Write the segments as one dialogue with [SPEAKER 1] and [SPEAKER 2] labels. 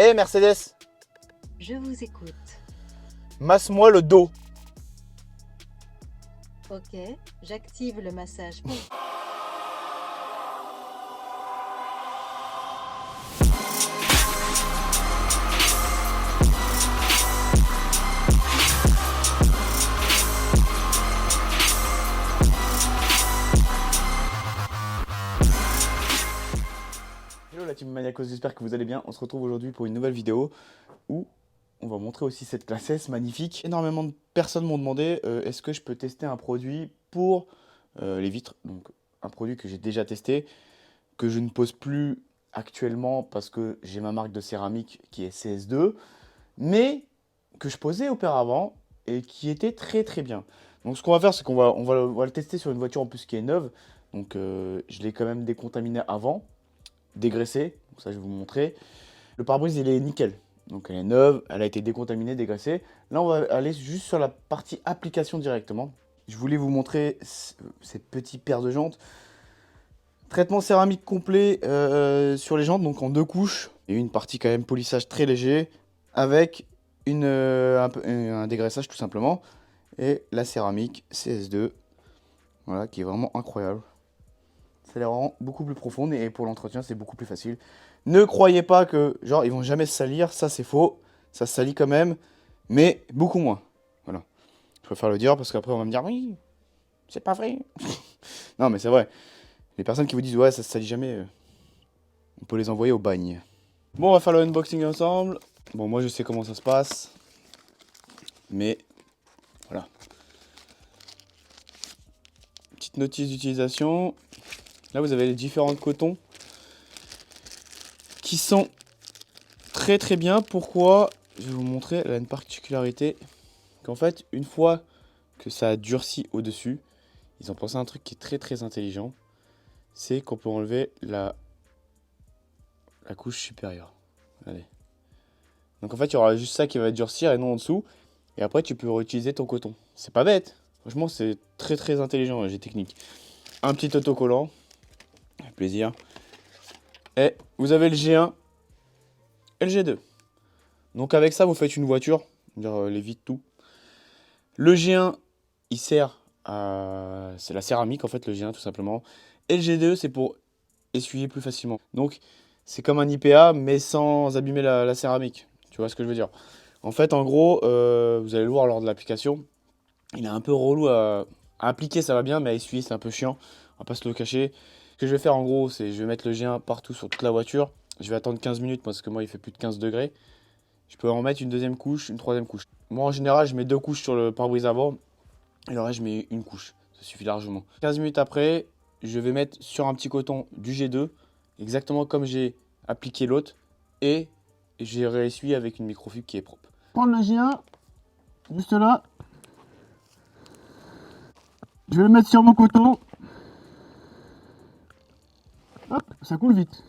[SPEAKER 1] Hé Mercedes,
[SPEAKER 2] Je vous écoute.
[SPEAKER 1] masse-moi le dos.
[SPEAKER 2] Ok, j'active le massage.
[SPEAKER 1] Hello la team Maniacos, j'espère que vous allez bien. On se retrouve aujourd'hui pour une nouvelle vidéo où on va montrer aussi cette classe S magnifique. Énormément de personnes m'ont demandé est-ce que je peux tester un produit pour les vitres. Donc un produit que j'ai déjà testé, que je ne pose plus actuellement parce que j'ai ma marque de céramique qui est CS2, mais que je posais auparavant et qui était très très bien. Donc ce qu'on va faire, c'est qu'on va le tester sur une voiture en plus qui est neuve. Donc je l'ai quand même décontaminé avant, dégraissé. Donc ça je vais vous montrer. Le pare-brise il est nickel. Donc elle est neuve, elle a été décontaminée, dégraissée. Là on va aller juste sur la partie application directement. Je voulais vous montrer ces petits paires de jantes. Traitement céramique complet sur les jantes, donc en 2 couches. Et une partie quand même polissage très léger avec un dégraissage tout simplement. Et la céramique CS2, voilà, qui est vraiment incroyable. Ça les rend beaucoup plus profondes et pour l'entretien c'est beaucoup plus facile. Ne croyez pas que genre ils vont jamais se salir, ça c'est faux. Ça se salit quand même, mais beaucoup moins. Voilà. Je préfère le dire parce qu'après on va me dire oui, c'est pas vrai. Non mais c'est vrai. Les personnes qui vous disent ouais ça se salit jamais, on peut les envoyer au bagne. Bon, on va faire le unboxing ensemble. Bon, moi je sais comment ça se passe. Mais voilà. Petite notice d'utilisation. Là, vous avez les différents cotons qui sont très très bien. Pourquoi? Je vais vous montrer. Elle a une particularité. Qu'en fait, une fois que ça a durci au-dessus, ils ont pensé à un truc qui est très très intelligent. C'est qu'on peut enlever la couche supérieure. Allez. Donc en fait, il y aura juste ça qui va durcir et non en dessous. Et après, tu peux réutiliser ton coton. C'est pas bête. Franchement, c'est très très intelligent, j'ai technique. Un petit autocollant. Avec plaisir. Et vous avez le G1 et le G2. Donc avec ça, vous faites une voiture. Dire les vitres, tout. Le G1, il sert à... C'est la céramique en fait, le G1 tout simplement. Et le G2, c'est pour essuyer plus facilement. Donc c'est comme un IPA, mais sans abîmer la céramique. Tu vois ce que je veux dire? En fait, en gros, vous allez le voir lors de l'application. Il est un peu relou à appliquer, ça va bien, mais à essuyer, c'est un peu chiant. On va pas se le cacher. Ce que je vais faire en gros, c'est je vais mettre le G1 partout sur toute la voiture. Je vais attendre 15 minutes parce que moi, il fait plus de 15 degrés. Je peux en mettre une deuxième couche, une troisième couche. Moi, en général, je mets 2 couches sur le pare-brise avant. Et le reste, je mets une couche. Ça suffit largement. 15 minutes après, je vais mettre sur un petit coton du G2, exactement comme j'ai appliqué l'autre. Et j'ai réessuyé avec une microfibre qui est propre.
[SPEAKER 3] Prendre le G1, juste là. Je vais le mettre sur mon coton. Hop, ça coule vite.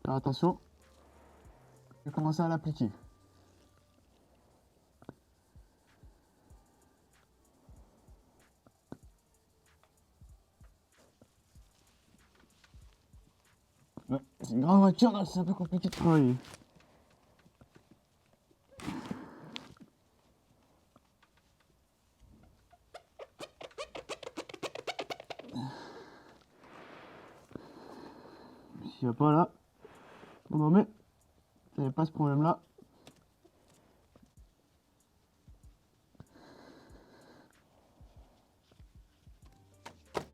[SPEAKER 3] Alors attention. Je vais commencer à l'appliquer. Ouais, c'est une grande voiture, donc c'est un peu compliqué de travailler. S'il n'y a pas là, on en met. Il n'y avait pas ce problème là.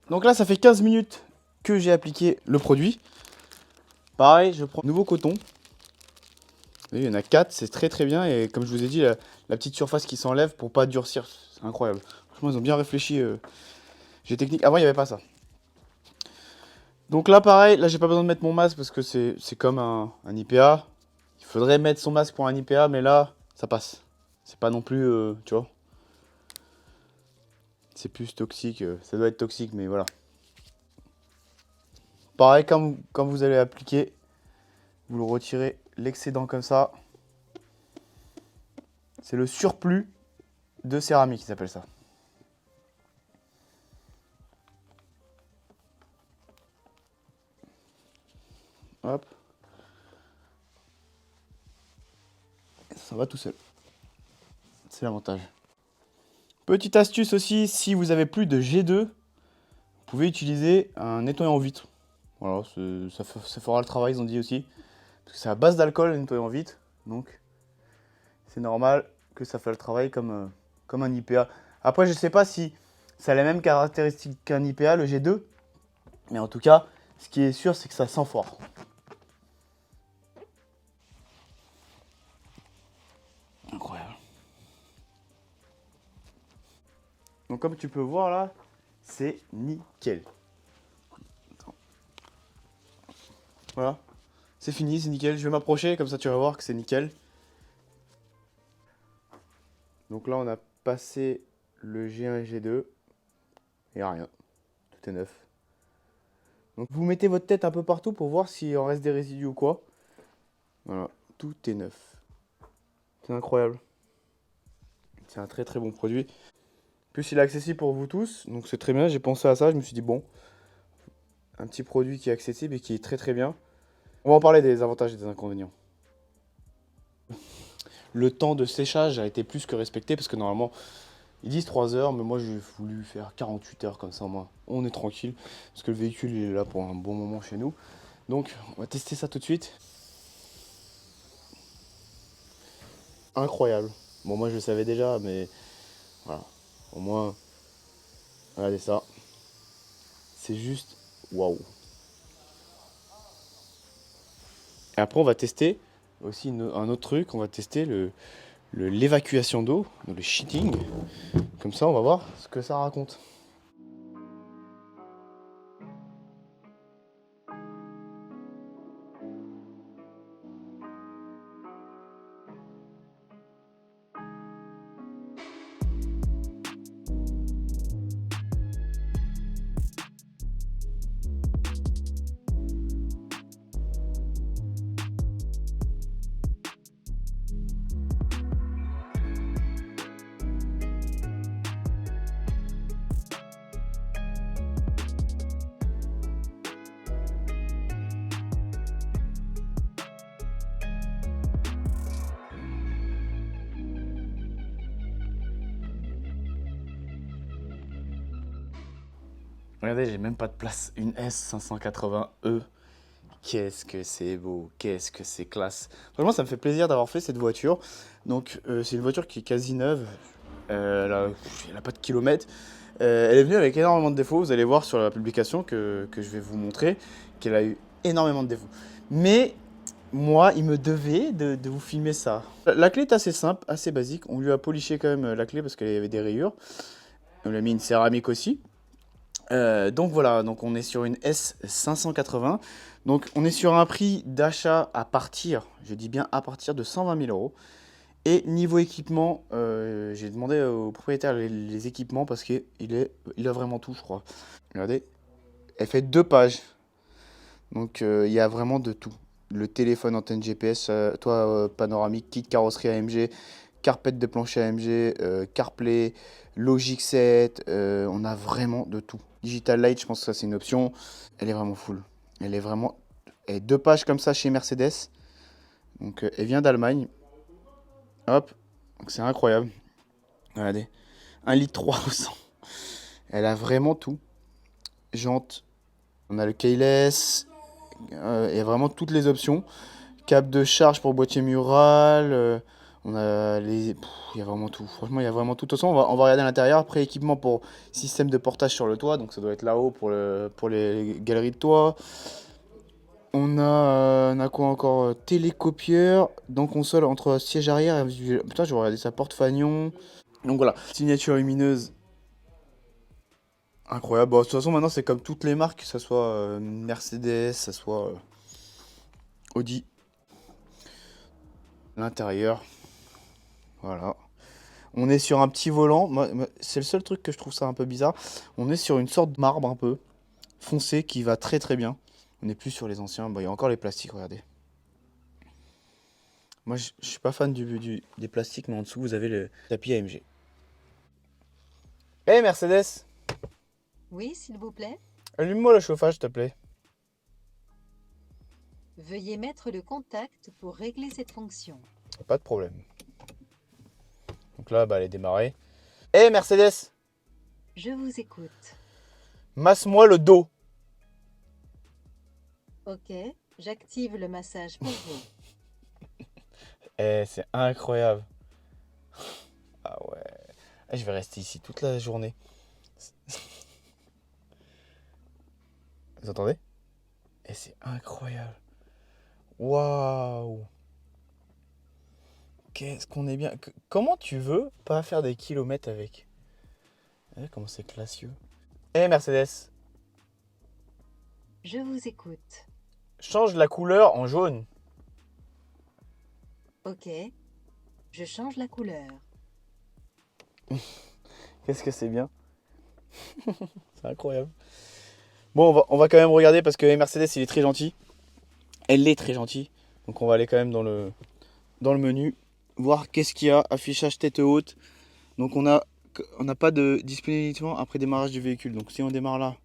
[SPEAKER 1] Donc là, ça fait 15 minutes que j'ai appliqué le produit. Pareil, je prends nouveau coton. Vous voyez, il y en a 4, c'est très très bien. Et comme je vous ai dit, la petite surface qui s'enlève pour pas durcir, c'est incroyable. Franchement, ils ont bien réfléchi. J'ai technique. Avant, il n'y avait pas ça. Donc là, pareil, là, j'ai pas besoin de mettre mon masque parce que c'est comme un IPA. Il faudrait mettre son masque pour un IPA, mais là, ça passe. C'est pas non plus, tu vois. C'est plus toxique. Ça doit être toxique, mais voilà. Pareil, quand vous allez appliquer, vous le retirez l'excédent comme ça. C'est le surplus de céramique, ils s'appelle ça. Hop. ça va tout seul. C'est l'avantage. Petite astuce aussi, si vous avez plus de G2, vous pouvez utiliser un nettoyant vitre. Voilà, ça fera le travail, ils ont dit aussi. Parce que c'est à base d'alcool, le nettoyant vitre. Donc, c'est normal que ça fasse le travail comme un IPA. Après, je sais pas si ça a les mêmes caractéristiques qu'un IPA, le G2. Mais en tout cas, ce qui est sûr, c'est que ça sent fort. Incroyable. Donc comme tu peux voir là, c'est nickel. Attends. Voilà, c'est fini, c'est nickel. Je vais m'approcher, comme ça tu vas voir que c'est nickel. Donc là, on a passé le G1 et G2. Il n'y a rien. Tout est neuf. Donc vous mettez votre tête un peu partout pour voir s'il en reste des résidus ou quoi. Voilà, tout est neuf. C'est incroyable. C'est un très très bon produit. En plus, il est accessible pour vous tous, donc c'est très bien. J'ai pensé à ça, je me suis dit bon, un petit produit qui est accessible et qui est très très bien. On va en parler des avantages et des inconvénients. Le temps de séchage a été plus que respecté parce que normalement ils disent 3 heures, mais moi j'ai voulu faire 48 heures comme ça au moins. On est tranquille parce que le véhicule il est là pour un bon moment chez nous. Donc on va tester ça tout de suite. Incroyable. Bon, moi je le savais déjà, mais voilà. Au moins, regardez ça. C'est juste waouh. Et après, on va tester aussi un autre truc. On va tester l'évacuation d'eau, le sheeting. Comme ça, on va voir ce que ça raconte. Regardez, j'ai même pas de place. Une S580E. Qu'est-ce que c'est beau, qu'est-ce que c'est classe. Franchement, ça me fait plaisir d'avoir fait cette voiture. Donc, c'est une voiture qui est quasi neuve. Elle n'a pas de kilomètres. Elle est venue avec énormément de défauts. Vous allez voir sur la publication que je vais vous montrer qu'elle a eu énormément de défauts. Mais moi, il me devait de vous filmer ça. La clé est assez simple, assez basique. On lui a poliché quand même la clé parce qu'elle avait des rayures. On lui a mis une céramique aussi. Donc voilà, donc on est sur une S580. Donc on est sur un prix d'achat à partir, je dis bien à partir de 120 000 euros. Et niveau équipement, j'ai demandé au propriétaire les équipements parce qu'il a vraiment tout, je crois. Regardez, elle fait 2 pages. Donc il y a vraiment de tout. Le téléphone, antenne GPS, toit panoramique, kit carrosserie AMG, carpette de plancher AMG, CarPlay, Logic 7, on a vraiment de tout. Digital Light, je pense que ça c'est une option. Elle est vraiment full. Elle est 2 pages comme ça chez Mercedes. Donc elle vient d'Allemagne. Hop, donc c'est incroyable. Regardez, 1,3 litre au 100. Elle a vraiment tout. Jantes, on a le keyless. Il y a vraiment toutes les options. Câble de charge pour boîtier mural. On a il y a vraiment tout. Franchement, il y a vraiment tout. De toute façon, on va regarder à l'intérieur. Après, équipement pour système de portage sur le toit. Donc, ça doit être là-haut pour les galeries de toit. On a quoi encore? Télécopieur. Dans console entre siège arrière et visuel. Putain, je vais regarder ça. Porte-fanion. Donc, voilà. Signature lumineuse. Incroyable. Bon, de toute façon, maintenant, c'est comme toutes les marques. Que ce soit Mercedes, que ce soit Audi. L'intérieur. Voilà. On est sur un petit volant. C'est le seul truc que je trouve ça un peu bizarre. On est sur une sorte de marbre un peu foncé qui va très très bien. On n'est plus sur les anciens. Bon, il y a encore les plastiques, regardez. Moi, je suis pas fan des plastiques, mais en dessous, vous avez le tapis AMG. Hey Mercedes,
[SPEAKER 2] Oui, s'il vous plaît.
[SPEAKER 1] allume-moi le chauffage, s'il te plaît.
[SPEAKER 2] Veuillez mettre le contact pour régler cette fonction.
[SPEAKER 1] Pas de problème. Donc là, bah, elle est démarrée. Hé Mercedes,
[SPEAKER 2] Je vous écoute.
[SPEAKER 1] masse-moi le dos.
[SPEAKER 2] Ok, j'active le massage pour vous.
[SPEAKER 1] Eh, c'est incroyable. Ah ouais. Eh, je vais rester ici toute la journée. Vous entendez? Eh, c'est incroyable. Waouh. Qu'est-ce qu'on est bien. Comment tu veux pas faire des kilomètres avec? Eh, comment c'est classieux. Eh Mercedes,
[SPEAKER 2] Je vous écoute.
[SPEAKER 1] change la couleur en jaune.
[SPEAKER 2] Ok, je change la couleur.
[SPEAKER 1] Qu'est-ce que c'est bien. C'est incroyable. Bon, on va quand même regarder parce que Mercedes, il est très gentil. Elle est très gentille. Donc on va aller quand même dans le menu. Voir qu'est-ce qu'il y a. Affichage tête haute. Donc on n'a pas de disponibilité après démarrage du véhicule. Donc si on démarre là.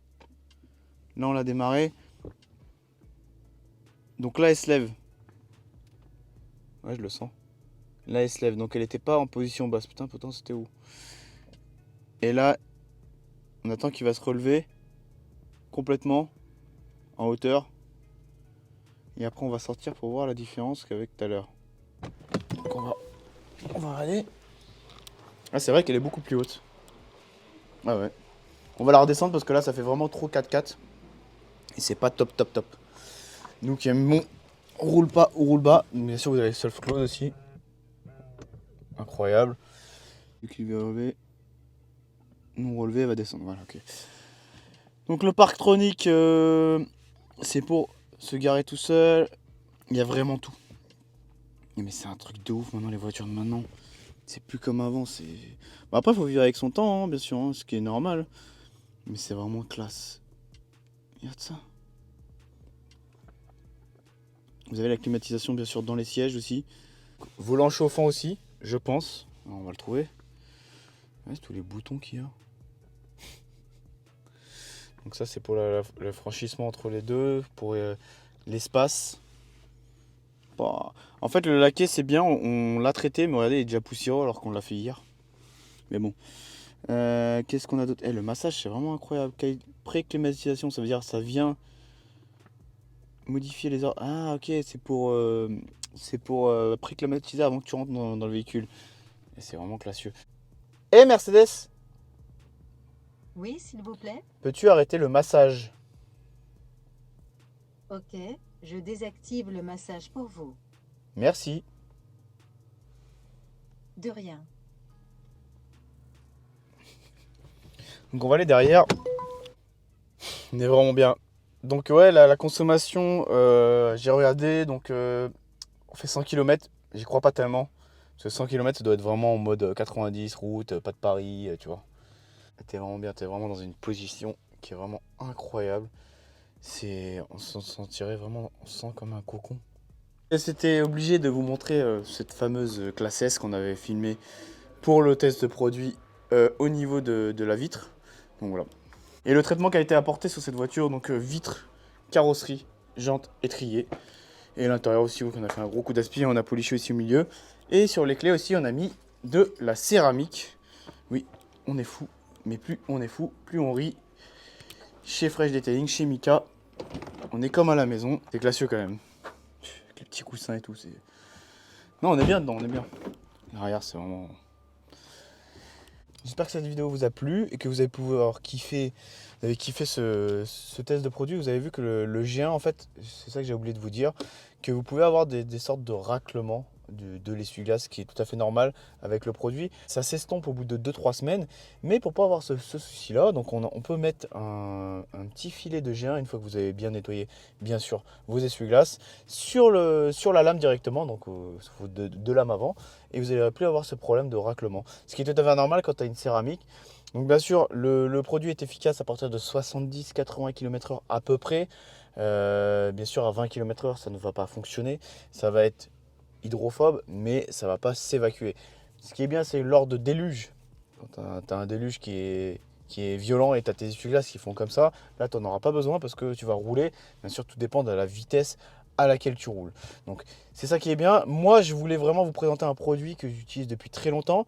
[SPEAKER 1] Là on l'a démarré. Donc là elle se lève. Ouais je le sens. Là elle se lève. Donc elle n'était pas en position basse. Putain pourtant c'était où? Et là on attend qu'il va se relever. Complètement. En hauteur. Et après on va sortir pour voir la différence qu'avec tout à l'heure. Donc on va aller. Ah c'est vrai qu'elle est beaucoup plus haute. Ah ouais. On va la redescendre parce que là ça fait vraiment trop 4x4. Et c'est pas top top top. Nous qui aimons roule pas ou roule bas. Bien sûr vous avez self close aussi. Incroyable. Le clip va relever. Non relevé elle va descendre. Voilà ok. Donc le Parktronic c'est pour se garer tout seul. Il y a vraiment tout. Mais c'est un truc de ouf maintenant les voitures de maintenant. C'est plus comme avant. C'est. Bon, après faut vivre avec son temps hein, bien sûr, hein, ce qui est normal. Mais c'est vraiment classe. Regarde ça. Vous avez la climatisation bien sûr dans les sièges aussi. Volant chauffant aussi, je pense. Alors, on va le trouver. Ouais, c'est tous les boutons qu'il y a. Donc ça c'est pour le franchissement entre les deux, pour l'espace. Bah, en fait le laqué c'est bien, on l'a traité, mais regardez il est déjà poussiéreux alors qu'on l'a fait hier. Mais bon. Qu'est-ce qu'on a d'autre? Le massage c'est vraiment incroyable. Pré-climatisation, ça veut dire ça vient modifier les ordres. Ah ok, c'est pour pré-climatiser avant que tu rentres dans le véhicule. Et c'est vraiment classieux. Mercedes,
[SPEAKER 2] Oui, s'il vous plaît.
[SPEAKER 1] peux-tu arrêter le massage?
[SPEAKER 2] Ok, je désactive le massage pour vous.
[SPEAKER 1] Merci.
[SPEAKER 2] De rien.
[SPEAKER 1] Donc on va aller derrière. On est vraiment bien. Donc ouais, la consommation, j'ai regardé, donc on fait 100 km. J'y crois pas tellement. Parce que 100 km, ça doit être vraiment en mode 90, route, pas de Paris, tu vois. T'es vraiment bien, t'es vraiment dans une position qui est vraiment incroyable. On se sentirait vraiment, on se sent comme un cocon. C'était obligé de vous montrer cette fameuse classe S qu'on avait filmée pour le test de produit au niveau de la vitre. Donc voilà. Et le traitement qui a été apporté sur cette voiture, donc vitre, carrosserie, jantes, étrier. Et l'intérieur aussi, on a fait un gros coup d'aspi, on a poliché aussi au milieu. Et sur les clés aussi, on a mis de la céramique. Oui, on est fou, mais plus on est fou, plus on rit. Chez Fresh Detailing, chez Mika, on est comme à la maison. C'est classieux quand même. Avec les petits coussins et tout, c'est... Non, on est bien dedans, on est bien. L'arrière, c'est vraiment... J'espère que cette vidéo vous a plu et que vous avez pouvoir kiffer, vous avez kiffé ce test de produit. Vous avez vu que le G1, en fait, c'est ça que j'ai oublié de vous dire, que vous pouvez avoir des sortes de raclements de l'essuie-glace qui est tout à fait normal avec le produit. Ça s'estompe au bout de 2-3 semaines, mais pour pas avoir ce souci-là, donc on peut mettre un petit filet de G1 une fois que vous avez bien nettoyé, bien sûr, vos essuie-glaces sur la lame directement, donc de lame avant, et vous n'allez plus avoir ce problème de raclement. Ce qui est tout à fait normal quand tu as une céramique. Donc bien sûr, le produit est efficace à partir de 70-80 km/h à peu près. Bien sûr, à 20 km/h, ça ne va pas fonctionner. Ça va être hydrophobe, mais ça ne va pas s'évacuer. Ce qui est bien, c'est lors de déluge. Quand tu as un déluge qui est violent et tu as tes essuie-glaces qui font comme ça, là, tu n'en auras pas besoin parce que tu vas rouler. Bien sûr, tout dépend de la vitesse à laquelle tu roules. Donc c'est ça qui est bien. Moi, je voulais vraiment vous présenter un produit que j'utilise depuis très longtemps,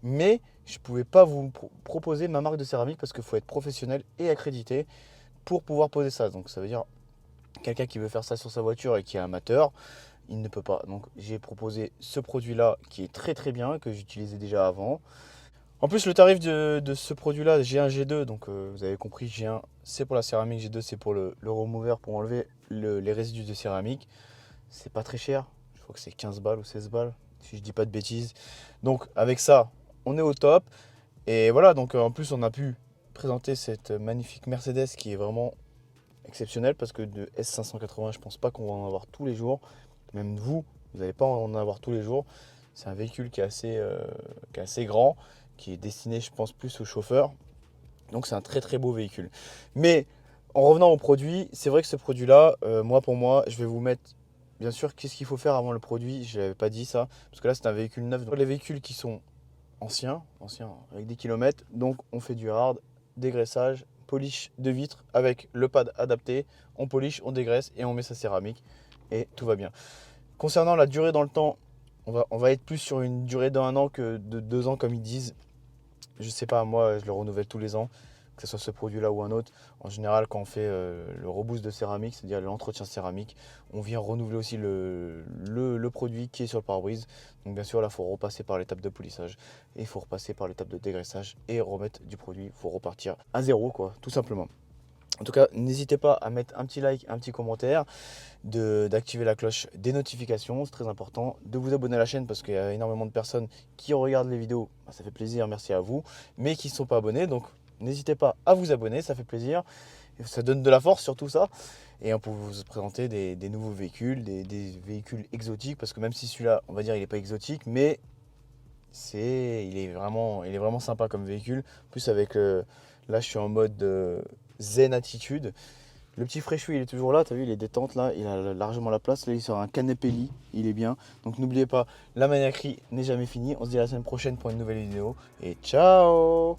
[SPEAKER 1] mais je ne pouvais pas vous proposer ma marque de céramique parce qu'il faut être professionnel et accrédité pour pouvoir poser ça. Donc ça veut dire quelqu'un qui veut faire ça sur sa voiture et qui est amateur, il ne peut pas. Donc j'ai proposé ce produit-là qui est très très bien, que j'utilisais déjà avant. En plus, le tarif de ce produit-là, G1, G2, donc vous avez compris, G1 c'est pour la céramique, G2 c'est pour le remover pour enlever les résidus de céramique. C'est pas très cher, je crois que c'est 15 balles ou 16 balles, si je dis pas de bêtises. Donc avec ça, on est au top. Et voilà, donc en plus on a pu présenter cette magnifique Mercedes qui est vraiment exceptionnelle parce que de S580, je pense pas qu'on va en avoir tous les jours. Même vous n'allez pas en avoir tous les jours. C'est un véhicule qui est assez grand, qui est destiné, je pense, plus aux chauffeurs. Donc c'est un très très beau véhicule. Mais en revenant au produit, c'est vrai que ce produit-là, pour moi, je vais vous mettre, bien sûr, qu'est-ce qu'il faut faire avant le produit. Je n'avais pas dit ça, parce que là c'est un véhicule neuf. Donc, les véhicules qui sont anciens avec des kilomètres, donc on fait du hard, dégraissage, polish de vitres avec le pad adapté. On polish, on dégraisse et on met sa céramique et tout va bien. Concernant la durée dans le temps, on va être plus sur une durée d'1 an que de 2 ans comme ils disent. Je sais pas, moi je le renouvelle tous les ans, que ce soit ce produit-là ou un autre. En général, quand on fait le reboost de céramique, c'est-à-dire l'entretien céramique, on vient renouveler aussi le produit qui est sur le pare-brise. Donc bien sûr, là, il faut repasser par l'étape de polissage et il faut repasser par l'étape de dégraissage et remettre du produit. Il faut repartir à zéro, quoi, tout simplement. En tout cas, n'hésitez pas à mettre un petit like, un petit commentaire, d'activer la cloche des notifications, c'est très important, de vous abonner à la chaîne parce qu'il y a énormément de personnes qui regardent les vidéos, ça fait plaisir, merci à vous, mais qui ne sont pas abonnés, donc n'hésitez pas à vous abonner, ça fait plaisir, ça donne de la force surtout ça, et on peut vous présenter des nouveaux véhicules, des véhicules exotiques, parce que même si celui-là, on va dire, il n'est pas exotique, mais il est vraiment sympa comme véhicule, en plus avec, là je suis en mode zen attitude. Le petit Freshou, il est toujours là, tu as vu, il est détente là, il a largement la place. Là, il est sur un canapé lit, il est bien. Donc n'oubliez pas, la maniaquerie n'est jamais finie. On se dit à la semaine prochaine pour une nouvelle vidéo. Et ciao!